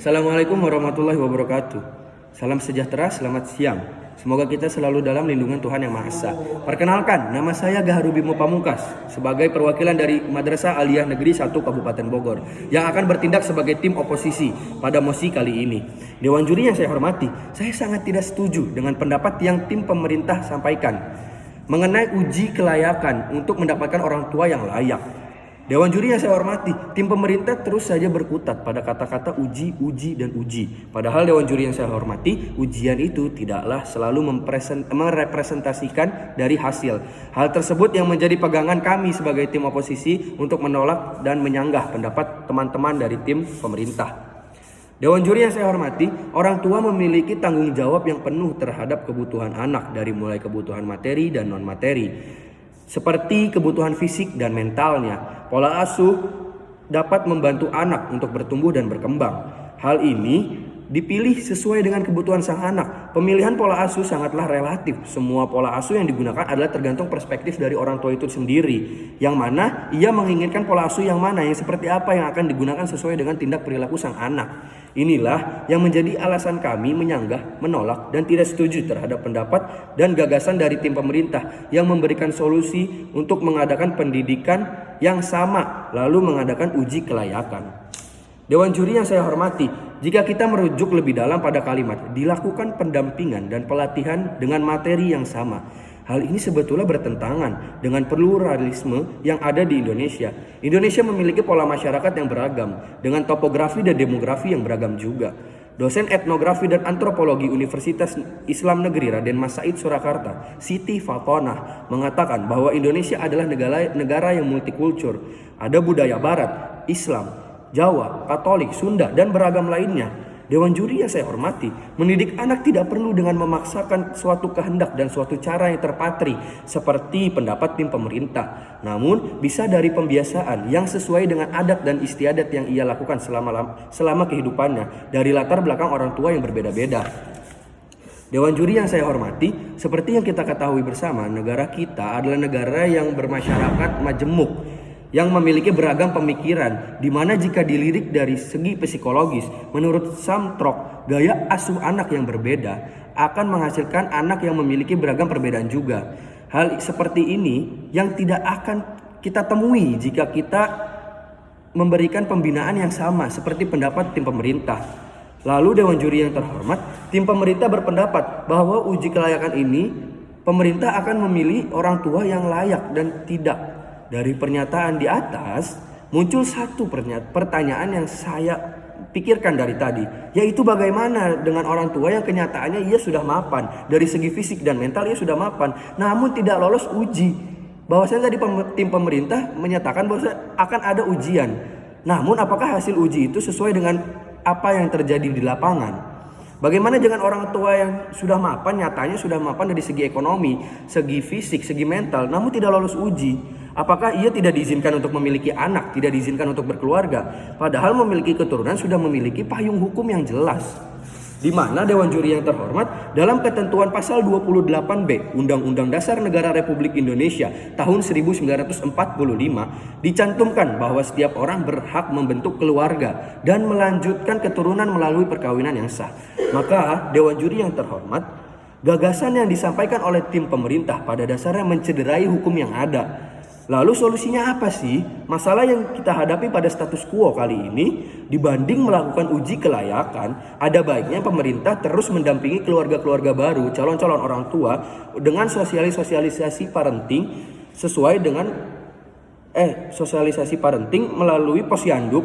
Assalamualaikum warahmatullahi wabarakatuh. Salam sejahtera, selamat siang. Semoga kita selalu dalam lindungan Tuhan Yang Maha Esa. Perkenalkan, nama saya Gaharu Bimo Pamungkas sebagai perwakilan dari Madrasah Aliyah Negeri 1 Kabupaten Bogor yang akan bertindak sebagai tim oposisi pada mosi kali ini. Dewan juri yang saya hormati, saya sangat tidak setuju dengan pendapat yang tim pemerintah sampaikan mengenai uji kelayakan untuk mendapatkan orang tua yang layak. Dewan juri yang saya hormati, tim pemerintah terus saja berkutat pada kata-kata uji, dan uji. Padahal Dewan juri yang saya hormati, ujian itu tidaklah selalu merepresentasikan dari hasil. Hal tersebut yang menjadi pegangan kami sebagai tim oposisi untuk menolak dan menyanggah pendapat teman-teman dari tim pemerintah. Dewan juri yang saya hormati, orang tua memiliki tanggung jawab yang penuh terhadap kebutuhan anak dari mulai kebutuhan materi dan non-materi. Seperti kebutuhan fisik dan mentalnya, pola asuh dapat membantu anak untuk bertumbuh dan berkembang. Hal ini dipilih sesuai dengan kebutuhan sang anak. Pemilihan pola asuh sangatlah relatif. Semua pola asuh yang digunakan adalah tergantung perspektif dari orang tua itu sendiri. Yang mana ia menginginkan pola asuh yang mana, yang seperti apa yang akan digunakan sesuai dengan tindak perilaku sang anak. Inilah yang menjadi alasan kami menyanggah, menolak, dan tidak setuju terhadap pendapat dan gagasan dari tim pemerintah yang memberikan solusi untuk mengadakan pendidikan yang sama lalu mengadakan uji kelayakan. Dewan juri yang saya hormati, jika kita merujuk lebih dalam pada kalimat dilakukan pendampingan dan pelatihan dengan materi yang sama, hal ini sebetulnya bertentangan dengan pluralisme yang ada di Indonesia. Indonesia memiliki pola masyarakat yang beragam, dengan topografi dan demografi yang beragam juga. Dosen etnografi dan antropologi Universitas Islam Negeri Raden Mas Said Surakarta, Siti Fatonah, mengatakan bahwa Indonesia adalah negara yang multikultur. Ada budaya Barat, Islam, Jawa, Katolik, Sunda, dan beragam lainnya. Dewan juri yang saya hormati, mendidik anak tidak perlu dengan memaksakan suatu kehendak dan suatu cara yang terpatri seperti pendapat tim pemerintah. Namun bisa dari pembiasaan yang sesuai dengan adat dan istiadat yang ia lakukan selama kehidupannya dari latar belakang orang tua yang berbeda-beda. Dewan juri yang saya hormati, seperti yang kita ketahui bersama, negara kita adalah negara yang bermasyarakat majemuk, yang memiliki beragam pemikiran, di mana jika dilirik dari segi psikologis, menurut Samtrok, gaya asuh anak yang berbeda akan menghasilkan anak yang memiliki beragam perbedaan juga. Hal seperti ini yang tidak akan kita temui jika kita memberikan pembinaan yang sama seperti pendapat tim pemerintah. Lalu Dewan juri yang terhormat, tim pemerintah berpendapat bahwa uji kelayakan ini pemerintah akan memilih orang tua yang layak dan tidak. Dari pernyataan di atas muncul satu pertanyaan yang saya pikirkan dari tadi, yaitu bagaimana dengan orang tua yang kenyataannya ia sudah mapan dari segi fisik dan mental, ia sudah mapan namun tidak lolos uji. Bahwasanya tadi tim pemerintah menyatakan bahwa akan ada ujian, namun apakah hasil uji itu sesuai dengan apa yang terjadi di lapangan? Bagaimana dengan orang tua yang sudah mapan, nyatanya sudah mapan dari segi ekonomi, segi fisik, segi mental, namun tidak lolos uji? Apakah ia tidak diizinkan untuk memiliki anak, tidak diizinkan untuk berkeluarga? Padahal memiliki keturunan sudah memiliki payung hukum yang jelas. Di mana Dewan juri yang terhormat dalam ketentuan pasal 28B Undang-Undang Dasar Negara Republik Indonesia tahun 1945 dicantumkan bahwa setiap orang berhak membentuk keluarga dan melanjutkan keturunan melalui perkawinan yang sah. Maka Dewan juri yang terhormat, gagasan yang disampaikan oleh tim pemerintah pada dasarnya mencederai hukum yang ada. Lalu solusinya apa sih? Masalah yang kita hadapi pada status quo kali ini, dibanding melakukan uji kelayakan, ada baiknya pemerintah terus mendampingi keluarga-keluarga baru, calon-calon orang tua dengan sosialisasi parenting sesuai dengan sosialisasi parenting melalui posyandu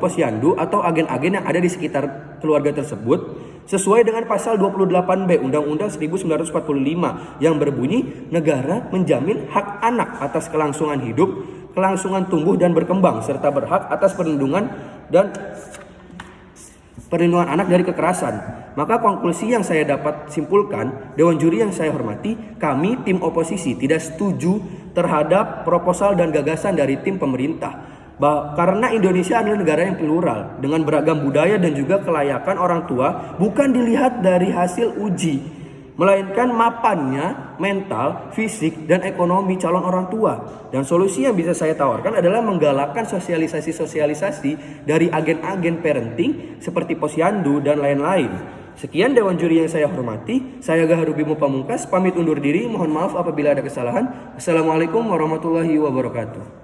atau agen-agen yang ada di sekitar keluarga tersebut sesuai dengan pasal 28B Undang-Undang 1945 yang berbunyi negara menjamin hak anak atas kelangsungan hidup, kelangsungan tumbuh dan berkembang serta berhak atas perlindungan anak dari kekerasan. Maka konklusi yang saya dapat simpulkan, Dewan juri yang saya hormati, kami tim oposisi tidak setuju terhadap proposal dan gagasan dari tim pemerintah. Karena Indonesia adalah negara yang plural dengan beragam budaya dan juga kelayakan orang tua bukan dilihat dari hasil uji, melainkan mapannya mental, fisik, dan ekonomi calon orang tua. Dan solusi yang bisa saya tawarkan adalah menggalakkan sosialisasi dari agen-agen parenting seperti posyandu dan lain-lain. Sekian Dewan Juri yang saya hormati. Saya Gaharu Bimo Pamungkas, pamit undur diri. Mohon maaf apabila ada kesalahan. Assalamualaikum warahmatullahi wabarakatuh.